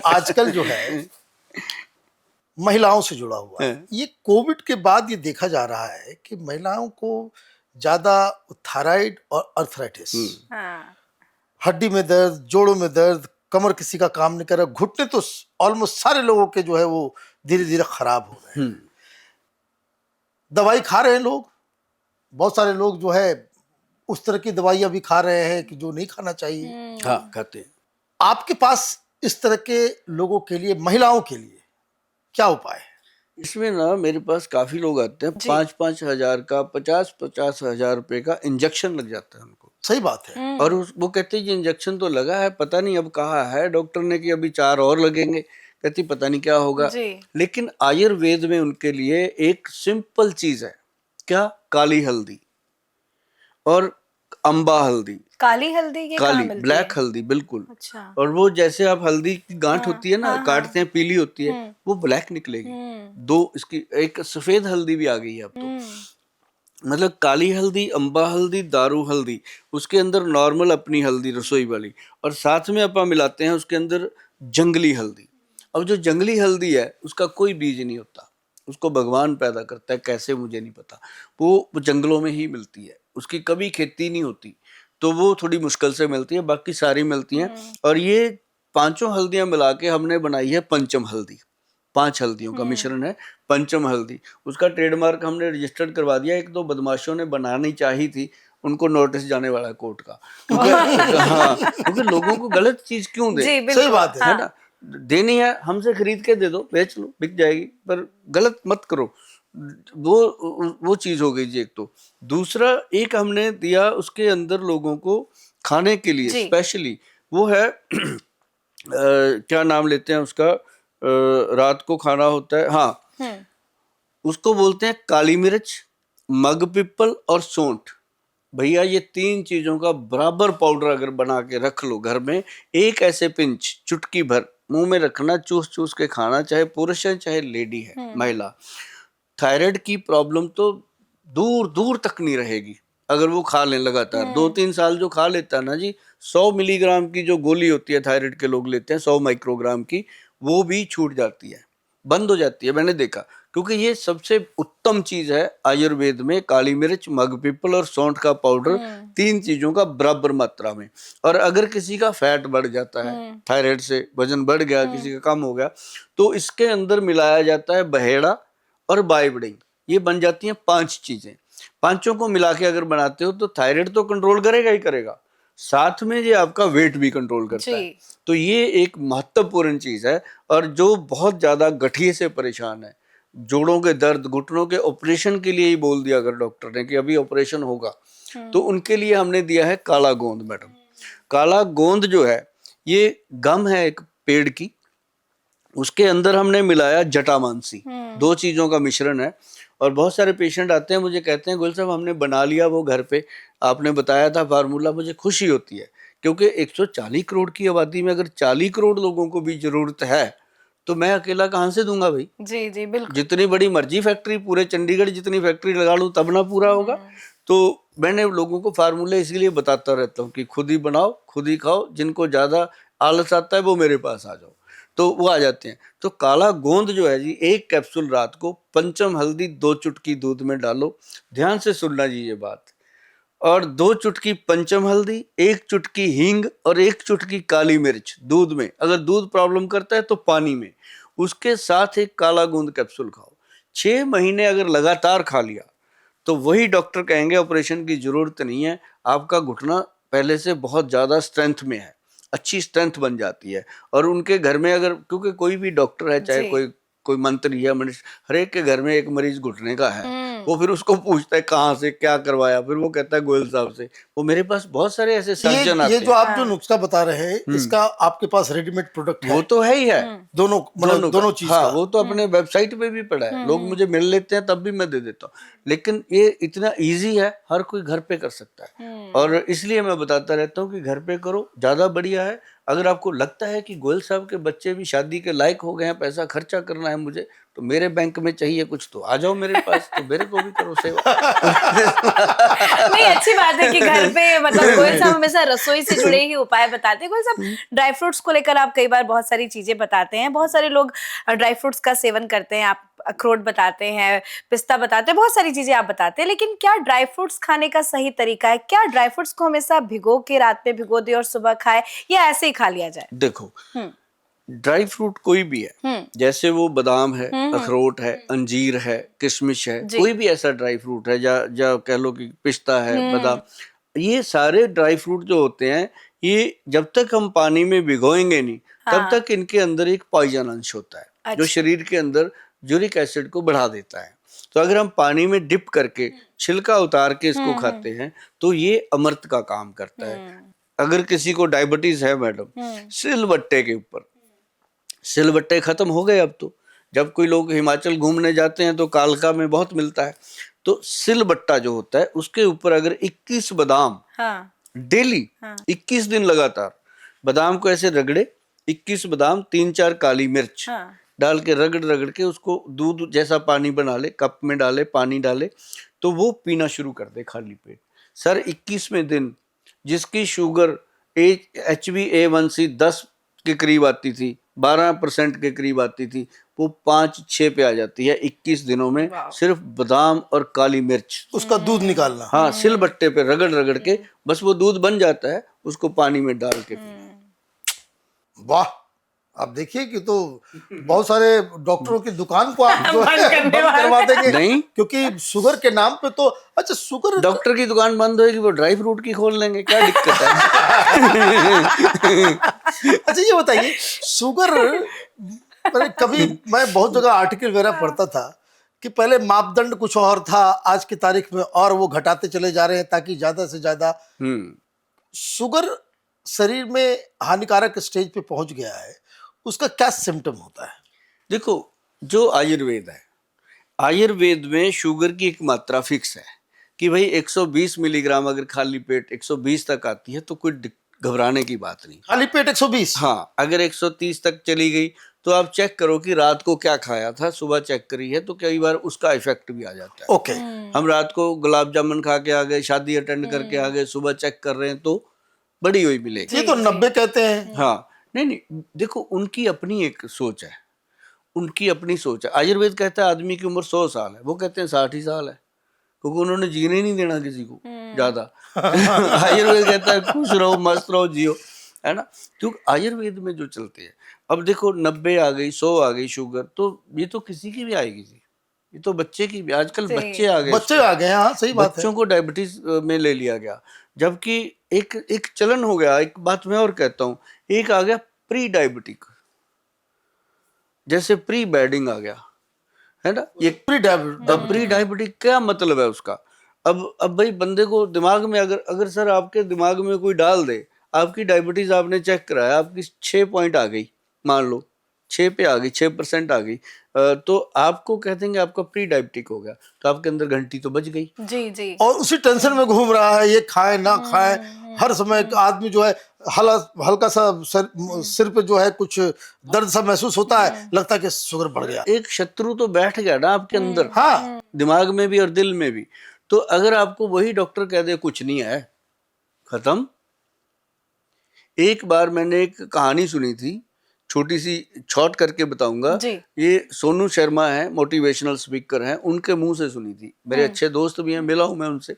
आजकल जो है महिलाओं से जुड़ा हुआ है, ये कोविड के बाद ये देखा जा रहा है कि महिलाओं को ज्यादा थायराइड और अर्थराइटिस, हाँ। हड्डी में दर्द, जोड़ों में दर्द, कमर किसी का काम नहीं कर रहा, घुटने तो ऑलमोस्ट सारे लोगों के जो है वो धीरे धीरे खराब हो रहे हैं। दवाई खा रहे हैं लोग, बहुत सारे लोग जो है उस तरह की दवाइयां भी खा रहे हैं कि जो नहीं खाना चाहिए। हाँ, खाते हैं। आपके पास इस तरह के लोगों के लिए, महिलाओं के लिए क्या उपाय है? इसमें ना मेरे पास काफी लोग आते हैं, 5-5 हजार का, 50-50 हजार रुपए का इंजेक्शन लग जाता है उनको। सही बात है। और वो कहते हैं इंजेक्शन तो लगा है, पता नहीं अब कहा है डॉक्टर ने कि अभी 4 और लगेंगे, कहती पता नहीं क्या होगा। लेकिन आयुर्वेद में उनके लिए एक सिंपल चीज है, क्या? काली हल्दी और अम्बा हल्दी। काली हल्दी ये कहाँ मिलती है? ब्लैक हल्दी, बिल्कुल। अच्छा। और वो जैसे आप हल्दी की गांठ होती है ना, काटते हैं, पीली होती है, वो ब्लैक निकलेगी। 2 इसकी, एक सफेद हल्दी भी आ गई है अब तो। मतलब काली हल्दी, अम्बा हल्दी, दारू हल्दी, उसके अंदर नॉर्मल अपनी हल्दी रसोई वाली, और साथ में अपन मिलाते हैं उसके अंदर जंगली हल्दी। अब जो जंगली हल्दी है उसका कोई बीज नहीं होता, उसको भगवान पैदा करता है, कैसे मुझे नहीं पता। वो जंगलों में ही मिलती है, उसकी कभी खेती नहीं होती, तो वो थोड़ी मुश्किल से मिलती है, बाकी सारी मिलती हैं। और ये 5 हल्दियां मिला के हमने बनाई है पंचम हल्दी। 5 हल्दियों का मिश्रण है पंचम हल्दी। उसका ट्रेडमार्क हमने रजिस्टर्ड करवा दिया। 1-2 बदमाशों ने बनानी चाही थी, उनको नोटिस जाने वाला है कोर्ट का, क्योंकि हाँ, क्योंकि लोगों को गलत चीज क्यों दे? सही बात है ना, देनी है हमसे खरीद के दे दो, बेच लो, बिक जाएगी, पर गलत मत करो। वो चीज हो गई जी एक तो। दूसरा एक हमने दिया उसके अंदर लोगों को खाने के लिए स्पेशली, वो है क्या नाम लेते हैं उसका, रात को खाना होता है, हाँ, उसको बोलते हैं काली मिर्च, मग पिपल और सौंठ। भैया ये 3 चीजों का बराबर पाउडर अगर बना के रख लो घर में, एक ऐसे पिंच, चुटकी भर मुंह में रखना, चूस चूस के खाना, चाहे पुरुष है चाहे लेडी है, महिला। थायराइड की प्रॉब्लम तो दूर दूर तक नहीं रहेगी अगर वो खा लें लगातार। 2-3 साल जो खा लेता है ना जी, 100 मिलीग्राम की जो गोली होती है थायराइड के लोग लेते हैं, 100 माइक्रोग्राम की, वो भी छूट जाती है, बंद हो जाती है, मैंने देखा। क्योंकि ये सबसे उत्तम चीज है आयुर्वेद में, काली मिर्च, मग पीपल और सौंठ का पाउडर, 3 चीजों का बराबर मात्रा में। और अगर किसी का फैट बढ़ जाता है थायराइड से, वजन बढ़ गया, किसी का कम हो गया, तो इसके अंदर मिलाया जाता है बहेड़ा और बाइबडिंग। ये बन जाती हैं 5 चीजें। 5 को मिला के अगर बनाते हो तो थायराइड तो कंट्रोल करेगा ही करेगा, साथ में ये आपका वेट भी कंट्रोल करता है। तो ये एक महत्वपूर्ण चीज है। और जो बहुत ज्यादा गठिए से परेशान है, जोड़ों के दर्द, घुटनों के ऑपरेशन के लिए ही बोल दिया अगर डॉक्टर ने कि अभी ऑपरेशन होगा, तो उनके लिए हमने दिया है काला गोंद। मैडम, काला गोंद जो है ये गम है एक पेड़ की, उसके अंदर हमने मिलाया जटामांसी, 2 चीजों का मिश्रण है। और बहुत सारे पेशेंट आते हैं मुझे कहते हैं, गुल साहब हमने बना लिया वो घर पे, आपने बताया था फार्मूला, मुझे खुशी होती है। क्योंकि 140 करोड़ की आबादी में अगर 40 करोड़ लोगों को भी जरूरत है, तो मैं अकेला कहाँ से दूंगा भाई? जी जी बिल्कुल। जितनी बड़ी मर्जी फैक्ट्री, पूरे चंडीगढ़ जितनी फैक्ट्री लगा लूं तब ना पूरा होगा। तो मैंने लोगों को फार्मूला इसलिए बताता रहता हूँ कि खुद ही बनाओ, खुद ही खाओ, जिनको ज्यादा आलस आता है वो मेरे पास आ जाओ, तो वो आ जाते हैं। तो काला गोंद जो है जी, 1 कैप्सूल रात को, पंचम हल्दी 2 चुटकी दूध में डालो, ध्यान से सुनना जी ये बात, और 2 चुटकी पंचम हल्दी, 1 चुटकी हींग और 1 चुटकी काली मिर्च दूध में। अगर दूध प्रॉब्लम करता है तो पानी में, उसके साथ एक काला गोंद कैप्सूल खाओ। 6 महीने अगर लगातार खा लिया तो वही डॉक्टर कहेंगे ऑपरेशन की जरूरत नहीं है, आपका घुटना पहले से बहुत ज्यादा स्ट्रेंथ में है, अच्छी स्ट्रेंथ बन जाती है। और उनके घर में अगर, क्योंकि कोई भी डॉक्टर है, चाहे कोई मंत्री है, मनुष्य, हर एक के घर में एक मरीज घुटने का है, वो फिर उसको पूछता है कहाँ से क्या करवाया, फिर वो कहता है गोयल साहब से। वो मेरे पास बहुत सारे ऐसे सर्जन आते हैं। ये जो आप जो नुस्खा बता रहे हैं, इसका आपके पास रेडीमेड प्रोडक्ट है? वो तो है ही है, दोनों चीज हाँ, का। वो तो अपने वेबसाइट पे भी पड़ा है, लोग मुझे मिल लेते हैं तब भी मैं दे देता हूँ। लेकिन ये इतना इजी है, हर कोई घर पे कर सकता है, और इसलिए मैं बताता रहता हूँ कि घर पे करो, ज्यादा बढ़िया है। अगर आपको लगता है कि गोयल साहब के बच्चे भी शादी के लायक हो गए हैं, पैसा खर्चा करना है मुझे, तो मेरे बैंक में चाहिए कुछ, तो आ जाओ मेरे पास, तो मेरे को भी करो सेवा। नहीं, अच्छी बात है कि घर पे मतलब गोयल साहब हमेशा रसोई से जुड़े ही उपाय बताते हैं। गोयल साहब, ड्राई फ्रूट्स को लेकर आप कई बार बहुत सारी चीजें बताते हैं। बहुत सारे लोग ड्राई फ्रूट्स का सेवन करते हैं, आप अखरोट बताते हैं, पिस्ता बताते हैं, बहुत सारी चीजें आप बताते हैं। लेकिन क्या ड्राई फ्रूट्स खाने का सही तरीका है? क्या ड्राई फ्रूट्स को हमेशा भिगो के रात में भिगो दे और सुबह खाए, या ऐसे ही खा लिया जाए? देखो, ड्राई फ्रूट कोई भी है, जैसे वो बादाम है, अखरोट है, अंजीर है, किशमिश है, कोई भी ऐसा ड्राई फ्रूट है, या कह लो कि पिस्ता है, बादाम, ये सारे ड्राई फ्रूट जो होते हैं, ये जब तक हम पानी में भिगोएंगे नहीं, तब तक इनके अंदर एक पॉइजन अंश होता है, जो शरीर के अंदर यूरिक एसिड को बढ़ा देता है। तो अगर हम पानी में डिप करके छिलका उतार के इसको खाते हैं, तो ये अमृत का काम करता है। अगर किसी को डायबिटीज है मैडम, सिलबट्टे के ऊपर, सिलबट्टे खत्म हो गए अब तो, जब कोई लोग हिमाचल घूमने जाते हैं तो कालका में बहुत मिलता है, तो सिलबट्टा जो होता है उसके ऊपर अगर 21 बादाम डेली 21 दिन लगातार बादाम को ऐसे रगड़े, 21 बादाम, 3-4 काली मिर्च डाल के रगड़ के उसको दूध जैसा पानी बना ले, कप में डाले, पानी डाले, तो वो पीना शुरू कर दे खाली पेट। सर 21वें दिन जिसकी शुगर HbA1c 10 के करीब आती थी, 12% के करीब आती थी, वो 5-6 पे आ जाती है 21 दिनों में, सिर्फ बादाम और काली मिर्च, उसका दूध निकालना। हाँ, सिलबट्टे पे रगड़ के बस वो दूध बन जाता है, उसको पानी में डाल के पीना। वाह, आप देखिए कि तो बहुत सारे डॉक्टरों की दुकान को आप जो है बंद करवा देंगे। नहीं, क्योंकि शुगर के नाम पे तो, अच्छा शुगर, डॉक्टर की दुकान बंद होगी, वो ड्राई फ्रूट की खोल लेंगे, क्या दिक्कत है? अच्छा ये बताइए, शुगर, कभी मैं बहुत जगह आर्टिकल वगैरह पढ़ता था कि पहले मापदंड कुछ और था, आज की तारीख में और वो घटाते चले जा रहे हैं ताकि ज्यादा से ज्यादा शुगर शरीर में हानिकारक स्टेज पे पहुंच गया है, उसका क्या सिम्टम होता है? देखो, जो आयुर्वेद है, आयुर्वेद में शुगर की एक मात्रा फिक्स है कि भाई 120 मिलीग्राम अगर खाली पेट 120 तक आती है तो कोई घबराने की बात नहीं। खाली पेट 120? हाँ, अगर 130 तक चली गई तो आप चेक करो कि रात को क्या खाया था, सुबह चेक करी है तो कई बार उसका इफेक्ट भी आ जाता है। ओके। हम रात को गुलाब जामुन खा के आ गए, शादी अटेंड करके आ गए, सुबह चेक कर रहे हैं तो बड़ी हुई मिलेगी। ये तो 90 कहते हैं। हाँ, नहीं, देखो उनकी अपनी एक सोच है, उनकी अपनी सोच है। आयुर्वेद कहता है आदमी की उम्र 100 साल है, वो कहते हैं 60 ही साल है, क्योंकि उन्होंने जीने नहीं देना किसी को ज्यादा। आयुर्वेद कहता है खुश रहो, मस्त रहो, जियो, है ना। क्योंकि आयुर्वेद में जो चलते हैं, अब देखो 90 आ गई, 100 आ गई शुगर, तो ये तो किसी की भी आएगी जी, ये तो बच्चे की भी, आजकल बच्चे आ गए, बच्चे आ गए। हाँ सही बात है, बच्चों को डायबिटीज में ले लिया गया, जबकि एक चलन हो गया। एक बात मैं और कहता हूँ, एक आ गया प्री डायबिटिक, जैसे प्री बेडिंग आ गया, है ना। ये प्री डायबिटिक क्या मतलब है उसका? अब भाई बंदे को दिमाग में अगर सर आपके दिमाग में कोई डाल दे, आपकी डायबिटीज आपने चेक कराया, आपकी 6 पॉइंट आ गई, मान लो 6 पे आ गई, 6% आ गई, तो आपको कह देंगे आपका प्री डायबिटिक हो गया, तो आपके अंदर घंटी तो बज गई जी। और उसी टेंशन में घूम रहा है, ये खाए ना खाए, हर समय आदमी जो है हल्का सा सिर पे जो है कुछ दर्द सा महसूस होता है, लगता है कि शुगर बढ़ गया। एक शत्रु तो बैठ गया ना आपके अंदर, हाँ, दिमाग में भी और दिल में भी। तो अगर आपको वही डॉक्टर कह दे कुछ नहीं है, खत्म। एक बार मैंने एक कहानी सुनी थी, छोटी सी शॉर्ट करके बताऊंगा। ये सोनू शर्मा है, मोटिवेशनल स्पीकर हैं, उनके मुंह से सुनी थी, मेरे अच्छे दोस्त भी हैं, मिला हूं मैं उनसे।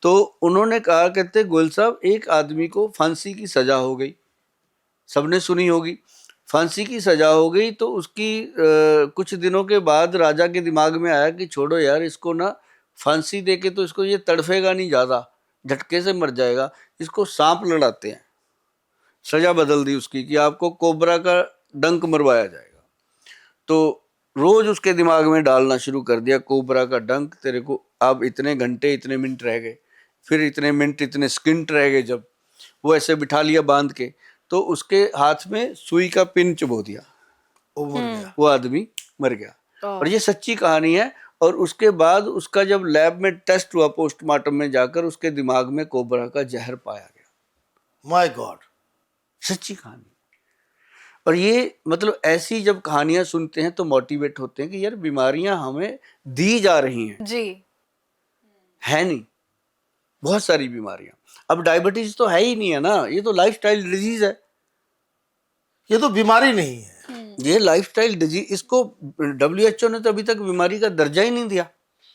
तो उन्होंने कहा, कहते गोयल साहब एक आदमी को फांसी की सजा हो गई, सबने सुनी होगी, फांसी की सजा हो गई, तो उसकी कुछ दिनों के बाद राजा के दिमाग में आया कि छोड़ो यार, इसको ना फांसी दे के तो इसको ये तड़फेगा नहीं ज्यादा, झटके से मर जाएगा, इसको सांप लड़ाते हैं। सजा बदल दी उसकी कि आपको कोबरा का डंक मरवाया जाएगा। तो रोज उसके दिमाग में डालना शुरू कर दिया, कोबरा का डंक, तेरे को अब इतने घंटे इतने मिनट रह गए, फिर इतने मिनट इतने सेकंड रह गए। जब वो ऐसे बिठा लिया बांध के, तो उसके हाथ में सुई का पिन चुभो दिया, वो आदमी मर गया। और ये सच्ची कहानी है। और उसके बाद उसका जब लैब में टेस्ट हुआ, पोस्टमार्टम में जाकर, उसके दिमाग में कोबरा का जहर पाया गया। My God. सच्ची कहानी। और ये मतलब ऐसी जब कहानियां सुनते हैं तो मोटिवेट होते हैं कि यार बीमारियां हमें दी जा रही हैं, जी। है नहीं, बहुत सारी बीमारियां। अब डायबिटीज तो है ही नहीं है ना, ये तो लाइफस्टाइल डिजीज है, ये तो बीमारी नहीं है। ये लाइफस्टाइल डिजीज, इसको WHO ने तो अभी तक बीमारी का दर्जा ही नहीं दिया।